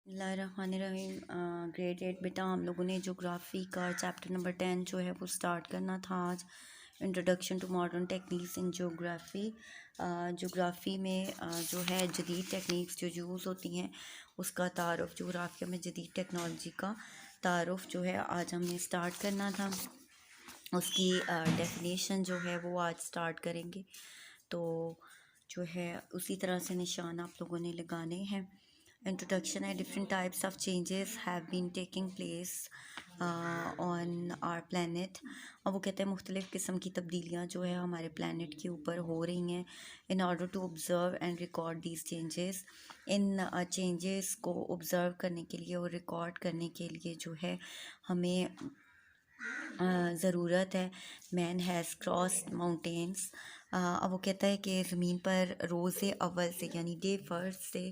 बिस्मिल्लाहिर्रहमानिर्रहीम। ग्रेड 8 बेटा हम लोगों ने जोग्राफ़ी का चैप्टर नंबर 10 जो है वो स्टार्ट करना था आज। Introduction to modern techniques in geography. Geography में जो है जदीद टेक्निक्स जो यूज़ होती हैं उसका तारुफ, जोग्राफ़िया में जदीद टेक्नोलॉजी का तारुफ जो है आज हमने स्टार्ट करना था। उसकी डेफिनेशन जो है वो आज स्टार्ट करेंगे। तो जो है उसी तरह से निशान आप लोगों ने लगाने हैं। इंट्रोडक्शन है, different types of changes have been taking place on our planet. और वो कहते हैं मुख्तलिफ़ किस्म की तब्दीलियाँ जो है हमारे प्लानट के ऊपर हो रही हैं। In order to observe and record these changes, इन चेंजेस को ऑब्ज़र्व करने के लिए और रिकॉर्ड करने के लिए जो है हमें ज़रूरत है। Man has crossed mountains. अब वो कहता है कि ज़मीन पर रोज़ अव्वल से यानी डे फर्स्ट से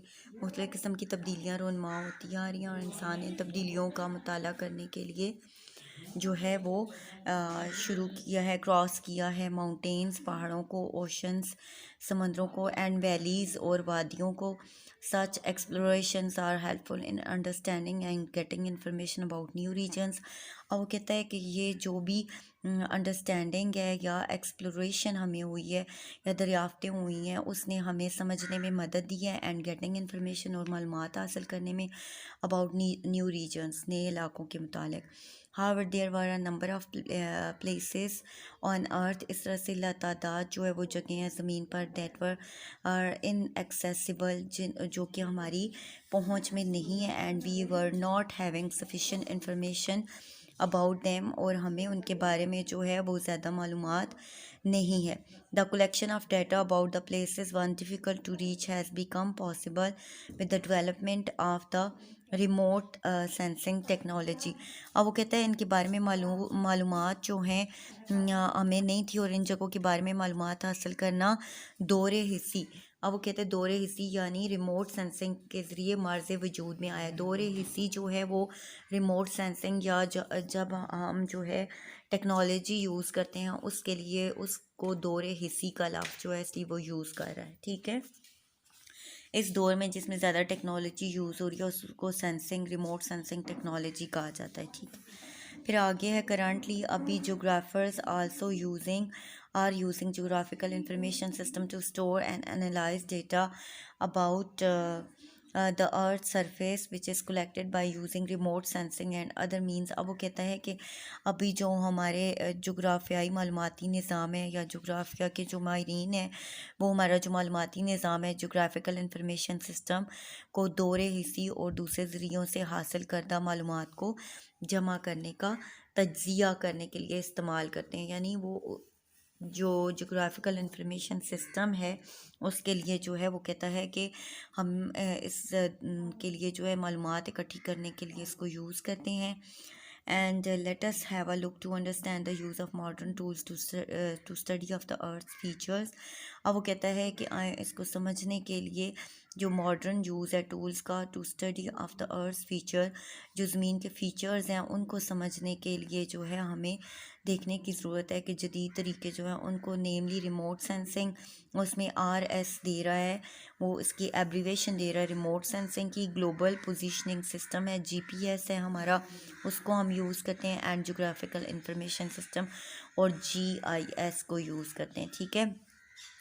मुख्तलिफ़ किस्म की तब्दीलियाँ रोनमा होती आ रही हैं, और इंसान इन तब्दीलियों का मुताला करने के लिए जो है वो शुरू किया है, क्रॉस किया है माउंटेन्स, पहाड़ों को, ओशंस, समंदरों को, एंड वैलीज़ और वादियों को। Such explorations are helpful in understanding and getting information about new regions. और वो कहता है कि ये जो भी अंडरस्टैंडिंग है या एक्सप्लोरेशन हमें हुई है या दरियाफ्तें हुई हैं उसने हमें समझने में मदद दी है, एंड गेटिंग इंफॉर्मेशन और मालूमात हासिल करने में अबाउट न्यू रीजन्स, नए इलाकों के मुतालिक। However, there were a number of places on earth, इस तरह से लातादाद जो है वो जगह हैं ज़मीन पर, that were inaccessible, जो कि हमारी पहुँच में नहीं है, and we were not having sufficient information about them, और हमें उनके बारे में जो है वो ज़्यादा मालूमात नहीं है। The collection of data about the places once difficult to reach has become possible with the development of the remote sensing technology. अब वो कहता है इनके बारे में मालूमात जो हैं हमें नहीं थी, और इन जगहों के बारे में मालूमात हासिल करना दौरे हिस्सी। अब वो कहते हैं दौरे हिस्सी यानी रिमोट सेंसिंग के ज़रिए मर्ज़ वजूद में आया। दौरे हिस्सी जो है वो रिमोट सेंसिंग या जब हम जो है टेक्नोलॉजी यूज़ करते हैं उसके लिए उसको दौरे हिस्सी का लफ्ज़ जो है इसलिए वो यूज़ कर रहा है। ठीक है, इस दौर में जिसमें ज़्यादा टेक्नोलॉजी यूज़ हो रही है उसको सेंसिंग, रिमोट सेंसिंग टेक्नोलॉजी कहा जाता है। ठीक है, फिर आगे है करंटली अभी geographers also using geographical information system to store and analyse data about the earth surface which is collected by using remote sensing and other means. अब वो कहता है कि अभी जो हमारे जोग्राफियाई मालूमाती निज़ाम है या जोग्राफिया के जो माहिरीन हैं वो हमारा जो मालूमाती निज़ाम है जोग्राफिकल इंफॉर्मेशन सिस्टम को दौरे हिस्सी और दूसरे ज़रियों से हासिल करदा मालूमात को जमा करने का तज्ज़िया करने के लिए इस्तेमाल करते हैं। यानी वो जो जोग्राफिकल इंफॉर्मेशन सिस्टम है उसके लिए जो है वो कहता है कि हम इस के लिए जो है मालूमात इकट्ठी करने के लिए इसको यूज़ करते हैं। And let us have a look to understand the use of modern tools to study of the earth's features। अब वो कहता है कि आए इसको समझने के लिए जो मॉडर्न यूज़ है टूल्स का, to study of the earth's feature, जो ज़मीन के फ़ीचर्स हैं उनको समझने के लिए जो है हमें देखने की ज़रूरत है कि जदीद तरीके जो हैं उनको, नेमली रिमोट सेंसिंग, उसमें RS दे रहा है, वो इसकी एब्रीवेशन दे रहा है रिमोट सेंसिंग की। ग्लोबल पोजीशनिंग सिस्टम है, GPS है हमारा, उसको हम यूज़ करते हैं, एंड जोग्राफिकल इंफॉर्मेशन सिस्टम और GIS को यूज़ करते हैं। ठीक है,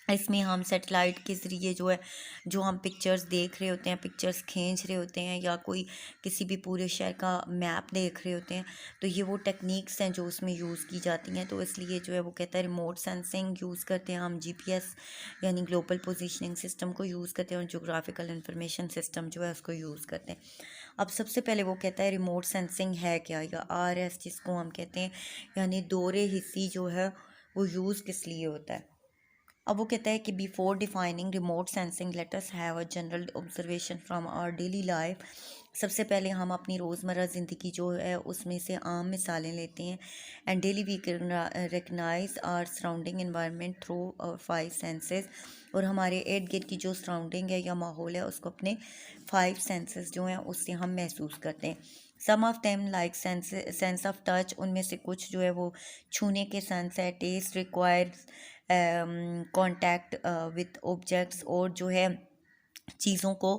इसमें हम सेटेलाइट के ज़रिए जो है जो हम पिक्चर्स देख रहे होते हैं, पिक्चर्स खींच रहे होते हैं, या कोई किसी भी पूरे शहर का मैप देख रहे होते हैं, तो ये वो टेक्निक्स हैं जो उसमें यूज़ की जाती हैं। तो इसलिए जो है वो कहता है रिमोट सेंसिंग यूज़ करते हैं हम, GPS यानी ग्लोबल पोजीशनिंग सिस्टम को यूज़ करते हैं, और जोग्राफिकल इंफॉर्मेशन सिस्टम जो है उसको यूज़ करते हैं। अब सबसे पहले वो कहता है रिमोट सेंसिंग है क्या, या RS जिसको हम कहते हैं, यानी दौरे हिस्सी जो है वो यूज़ किस लिए होता है। अब वो कहता है कि before defining remote sensing let us have a general observation from our daily life. सबसे पहले हम अपनी रोज़मर्रा ज़िंदगी जो है उसमें से आम मिसालें लेते हैं। And daily we recognise our surrounding environment through our 5 senses, और हमारे इर्द गिर्द की जो सराउंडिंग है या माहौल है उसको अपने 5 सेंसेस जो हैं उससे हम महसूस करते हैं। Some of them like sense of touch, उनमें से कुछ जो है वो छूने के सेंस है। Taste requires contact with objects, और जो है चीज़ों को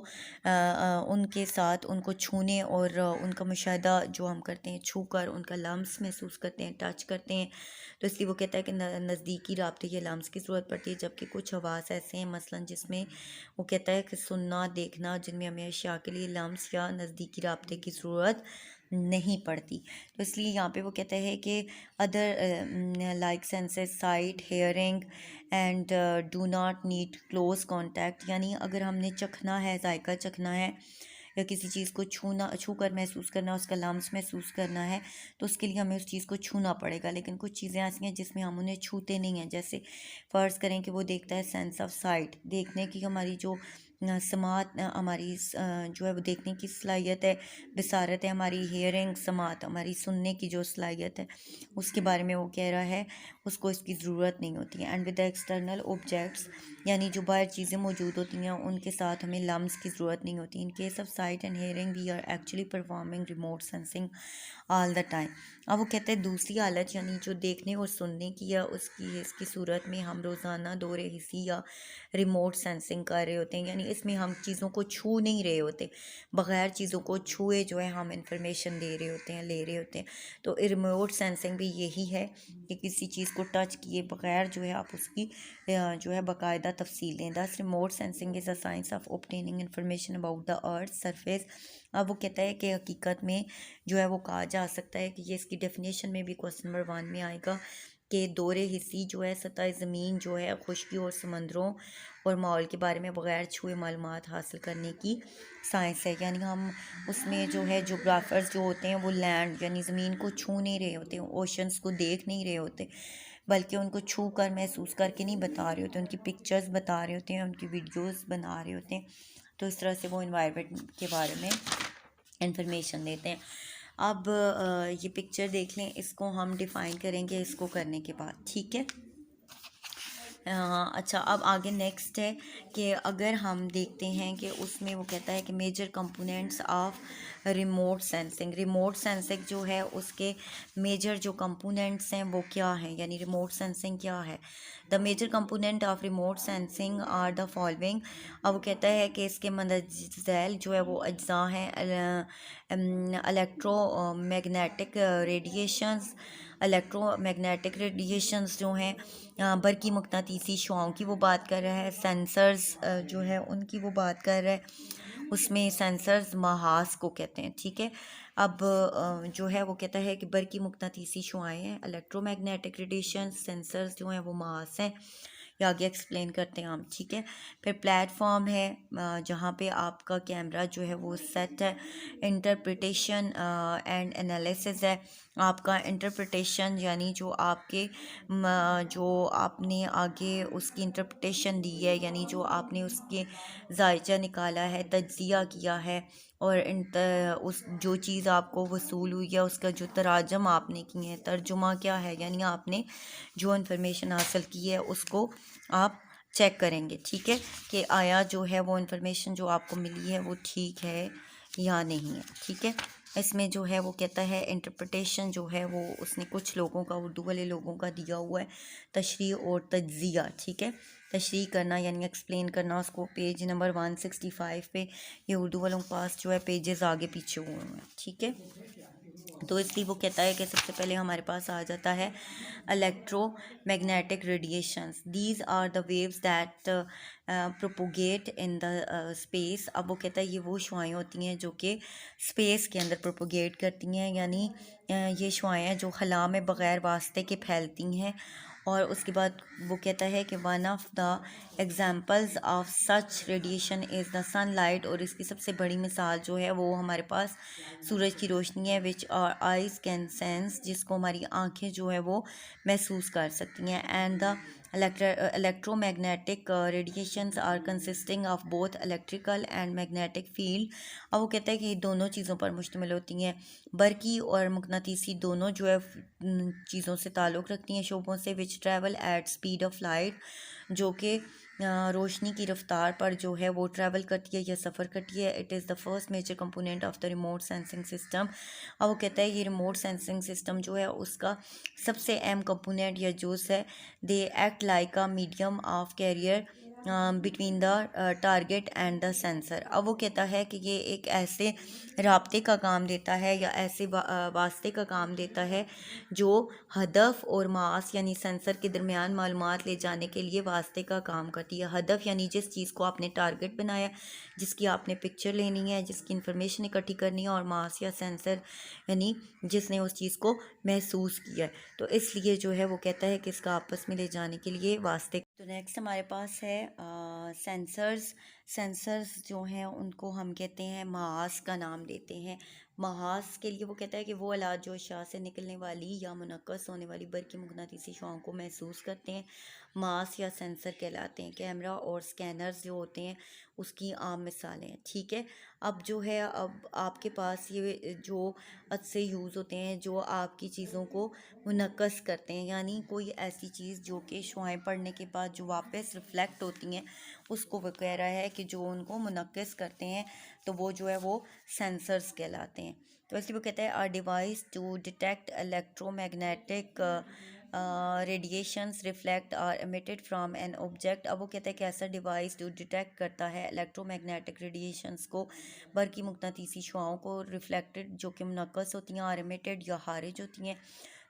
उनके साथ उनको छूने और उनका मुशाहिदा जो हम करते हैं छू कर उनका लम्स महसूस करते हैं, टच करते हैं, तो इसलिए वो कहता है कि नज़दीकी राब्ते या लम्स की ज़रूरत पड़ती है। जबकि कुछ हवास ऐसे हैं मसलन जिसमें वो कहता है कि सुनना देखना जिनमें हमें अशिया के लिए लम्स या नज़दीकी राब्ते की ज़रूरत नहीं पड़ती। तो इसलिए यहाँ पे वो कहता है कि other like senses site hearing and do not need close contact, यानी अगर हमने चखना है, जायका चखना है या किसी चीज़ को छू कर महसूस करना, उसका लम्स महसूस करना है, तो उसके लिए हमें उस चीज़ को छूना पड़ेगा। लेकिन कुछ चीज़ें ऐसी हैं जिसमें हम उन्हें छूते नहीं हैं। जैसे फ़र्ज़ करें कि वो देखता है सेंस ऑफ साइट, देखने की हमारी जो समात हमारी जो है वो देखने की सलाहियत है, बसारत है हमारी, हेयरिंग समात हमारी सुनने की जो सलाहियत है, उसके बारे में वो कह रहा है उसको इसकी ज़रूरत नहीं होती है। And with the external objects, यानी जो बाहर चीज़ें मौजूद होती हैं उनके साथ हमें लम्स की ज़रूरत नहीं होती। In case of sight and hearing we are actually performing remote sensing all the time. अब वो कहते हैं दूसरी हालत यानी जो देखने और सुनने की या उसकी इसकी सूरत में हम रोज़ाना दौरे हिस्सी या रिमोट सेंसिंग कर रहे होते हैं, यानी इसमें हम चीज़ों को छू नहीं रहे होते, बग़ैर चीज़ों को छुए जो है हम इंफॉर्मेशन दे रहे होते हैं, ले रहे होते हैं। तो रिमोट सेंसिंग भी यही है कि किसी चीज़ को टच किए बग़ैर जो है आप उसकी जो है बाकायदा तफसील दें। दस remote sensing is a science of obtaining information about the earth surface. अब वो कहता है कि हकीकत में जो है वो कहा जा सकता है कि ये इसकी डेफिनेशन में भी क्वेश्चन नंबर 1 में आएगा कि दौरे हिस्सी जो है सतह ज़मीन जो है खुश्की और समंदरों और माहौल के बारे में बग़ैर छुए मालूमात हासिल करने की साइंस है। यानी हम उसमें जो है जोग्राफर्स जो होते हैं वो लैंड यानी ज़मीन को छू नहीं रहे होते, ओशंस को देख नहीं रहे होते, बल्कि उनको छू कर महसूस करके नहीं बता रहे होते, उनकी पिक्चर्स बता रहे होते हैं, उनकी वीडियोस बना रहे होते हैं। तो इस तरह से वो इन्वायरमेंट के बारे में इंफॉर्मेशन देते हैं। अब ये पिक्चर देख लें, इसको हम डिफ़ाइन करेंगे इसको करने के बाद, ठीक है। अच्छा, अब आगे नेक्स्ट है कि अगर हम देखते हैं कि उसमें वो कहता है कि major components of remote sensing जो है उसके मेजर जो कंपोनेंट्स हैं वो क्या हैं, यानी रिमोट सेंसिंग क्या है। The major component of remote sensing are the following. अब वो कहता है कि इसके मंदरज़ैल जो है वो अज्जा हैं, इलेक्ट्रोमैग्नेटिक रेडिएशंस, इलेक्ट्रोमैग्नेटिक रेडिएशंस जो हैं, बरकी मकनातीसी शुआओं की वो बात कर रहा है। सेंसर्स जो है उनकी वो बात कर रहा है, उसमें सेंसर्स महास को कहते हैं, ठीक है। अब जो है वो कहता है कि बरकी मकनातीसी शुआएं हैं, इलेक्ट्रोमैग्नेटिक रेडिएशन, सेंसर्स जो हैं वो महास हैं। ये आगे एक्सप्लेन करते हैं हम, ठीक है। फिर प्लेटफॉर्म है जहाँ पे आपका कैमरा जो है वो सेट है। इंटरप्रिटेशन एंड एनालिसिस है, आपका इंटरप्रिटेशन यानी जो आपके जो आपने आगे उसकी इंटरप्रिटेशन दी है, यानी जो आपने उसके जायचा निकाला है, तज्जिया किया है और उस जो चीज़ आपको वसूल हुई है उसका जो तराजम आपने किए हैं, तर्जुमा क्या है, यानी आपने जो इन्फॉर्मेशन हासिल की है उसको आप चेक करेंगे, ठीक है, कि आया जो है वो इन्फॉर्मेशन जो आपको मिली है वो ठीक है या नहीं है, ठीक है। इसमें जो है वो कहता है इंटरप्रिटेशन जो है वो उसने कुछ लोगों का, उर्दू वाले लोगों का दिया हुआ है, तशरीह और तज्जिया, ठीक है। तशरीह करना यानी एक्सप्लेन करना, उसको पेज नंबर 165 पे, ये उर्दू वालों के पास जो है पेजेस आगे पीछे हुए हैं, ठीक है। तो इसलिए वो कहता है कि सबसे पहले हमारे पास आ जाता है electromagnetic radiations. These are the waves that propagate in the space. अब वो कहता है ये वो शुआएँ होती हैं जो कि स्पेस के अंदर प्रोपोगेट करती हैं, यानी ये शुआएँ हैं जो खला में बग़ैर वास्ते के फैलती हैं। और उसके बाद वो कहता है कि one of the examples of such radiation is the sunlight, और इसकी सबसे बड़ी मिसाल जो है वो हमारे पास सूरज की रोशनी है, which our eyes can sense, जिसको हमारी आंखें जो है वो महसूस कर सकती हैं। And the electromagnetic radiations are consisting of both electrical and magnetic field। अब वो कहता है कि ये दोनों चीज़ों पर मुश्तमिल होती हैं, बरकी और मकनातीसी दोनों जो है चीज़ों से ताल्लुक़ रखती हैं, शोबों से, which travel at speed of light, जो कि रोशनी की रफ्तार पर जो है वो ट्रैवल करती है या सफ़र करती है। It is the first major component of the remote sensing system. अब वो कहता है ये रिमोट सेंसिंग सिस्टम जो है उसका सबसे अहम कंपोनेंट या जुज़ है। They act like a medium of carrier between the target and the sensor. अब वो कहता है कि ये एक ऐसे राब्ते का काम देता है या ऐसे वास्ते का काम देता है जो हदफ और मास यानी सेंसर के दरमियान मालूमात ले जाने के लिए वास्ते का काम करती है। हदफ यानी जिस चीज़ को आपने टारगेट बनाया, जिसकी आपने पिक्चर लेनी है, जिसकी इंफॉर्मेशन इकट्ठी करनी है, और मास या सेंसर यानी जिसने उस चीज़ को महसूस किया है। तो इसलिए जो है वो कहता है कि इसका आपस में ले जाने के लिए वास्ते। तो नेक्स्ट हमारे पास है सेंसर्स। सेंसर्स जो हैं उनको हम कहते हैं महास का नाम देते हैं। महास के लिए वो कहता है कि वो आलात जो अशया से निकलने वाली या मुनक्कस होने वाली बरक़ी मकनातीसी शुआओं को महसूस करते हैं, मास या सेंसर कहलाते हैं। कैमरा और स्कैनर्स जो होते हैं उसकी आम मिसालें हैं। ठीक है, अब जो है अब आपके पास ये जो अच्छे यूज़ होते हैं जो आपकी चीज़ों को मुनक्कस करते हैं, यानी कोई ऐसी चीज़ जो कि शुआएं पड़ने के बाद जो वापस रिफ्लेक्ट होती हैं उसको वो कह रहा है कि जो उनको मुनक्कस करते हैं तो वो जो है वो सेंसर्स कहलाते हैं। तो इसलिए वो कहता है are device to detect electromagnetic radiations reflect or emitted from an object. अब वो कहता है कि ऐसा डिवाइस जो डिटेक्ट करता है इलेक्ट्रोमैग्नेटिक रेडिएशंस को, बरक़ी मकनातीसी शुआओं को रिफ्लेक्टेड जो कि मुनक्कस होती हैं, और एमिटेड या खारिज होती हैं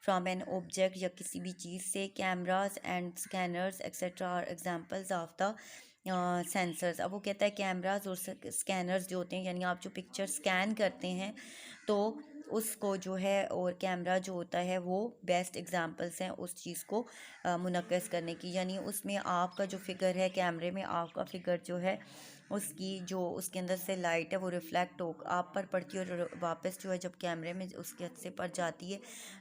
फ्राम एन ऑब्जेक्ट या किसी भी चीज़ से। Cameras and scanners etcetera are examples of the sensors. अब वो कहता है कैमराज और स्कैनर्स जो होते हैं, यानी आप जो पिक्चर स्कैन करते हैं तो उसको जो है, और कैमरा जो होता है वो बेस्ट एग्जांपल्स हैं उस चीज़ को मुनक्कस करने की। यानी उसमें आपका जो फिगर है, कैमरे में आपका फिगर जो है उसकी जो उसके अंदर से लाइट है वो रिफ्लेक्ट हो आप पर पड़ती है, और वापस जो है जब कैमरे में उसके से पड़ जाती है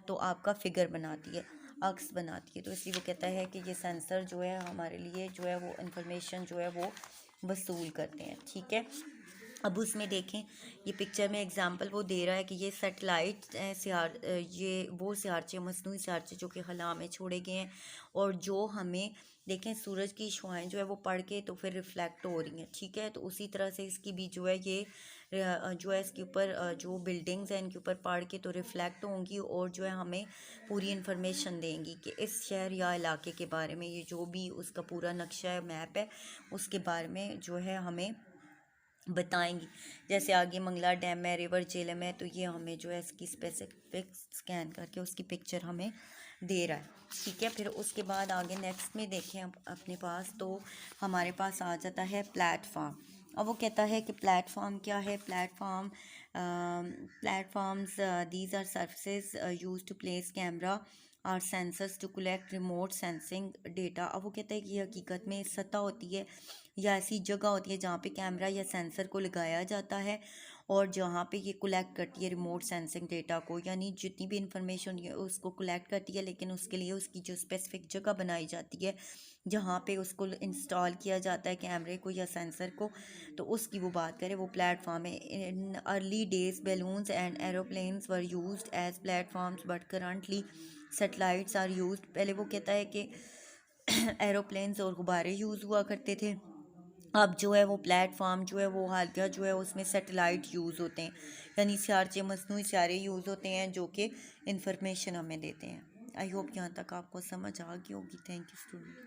तो आपका फिगर बनाती है, अक्स बनाती है। तो इसलिए वो कहता है कि ये सेंसर जो है हमारे लिए जो है वो इंफॉर्मेशन जो है वो वसूल करते हैं। ठीक है, अब उसमें देखें ये पिक्चर में एग्जांपल वो दे रहा है कि ये सैटेलाइट ये वो सियारचे, मसनूई सियारचे जो कि खला में छोड़े गए हैं, और जो हमें देखें सूरज की शुआएं जो है वो पड़ के तो फिर रिफ्लेक्ट हो रही हैं। ठीक है, तो उसी तरह से इसकी भी जो है ये जो है इसके ऊपर जो बिल्डिंग्स हैं इनके ऊपर पड़ के तो रिफ्लेक्ट होंगी, और जो है हमें पूरी इन्फॉर्मेशन देंगी कि इस शहर या इलाके के बारे में, ये जो भी उसका पूरा नक्शा है, मैप है, उसके बारे में जो है हमें बताएंगी। जैसे आगे मंगला डैम है, रिवर झेलम है, तो ये हमें जो है इसकी स्पेसिफिक स्कैन करके उसकी पिक्चर हमें दे रहा है। ठीक है, फिर उसके बाद आगे नेक्स्ट में देखें अपने पास, तो हमारे पास आ जाता है प्लेटफॉर्म। अब वो कहता है कि प्लेटफॉर्म क्या है। Platforms these are surfaces use to place camera और sensors to collect remote sensing data. अब वो कहता है कि हकीकत में सतह होती है या ऐसी जगह होती है जहाँ पे कैमरा या सेंसर को लगाया जाता है, और जहाँ पे ये कलेक्ट करती है रिमोट सेंसिंग डेटा को, यानी जितनी भी इंफॉर्मेशन है उसको कलेक्ट करती है, लेकिन उसके लिए उसकी जो स्पेसिफिक जगह बनाई जाती है जहाँ पे उसको इंस्टॉल किया जाता है कैमरे को या सेंसर को, तो उसकी वो बात करें वो प्लेटफॉर्म है। In early days balloons and aeroplanes were used as platforms but currently satellites are used. पहले वो कहता है कि एरोप्लेन्स और गुब्बारे यूज़ हुआ करते थे, अब जो है वो प्लेटफॉर्म जो है वो हालिया जो है उसमें सैटेलाइट यूज़ होते हैं, यानी सियारचे, मसनूई सियारे यूज़ होते हैं जो कि इंफॉर्मेशन हमें देते हैं। आई होप यहाँ तक आपको समझ आ गई होगी। Thank you student.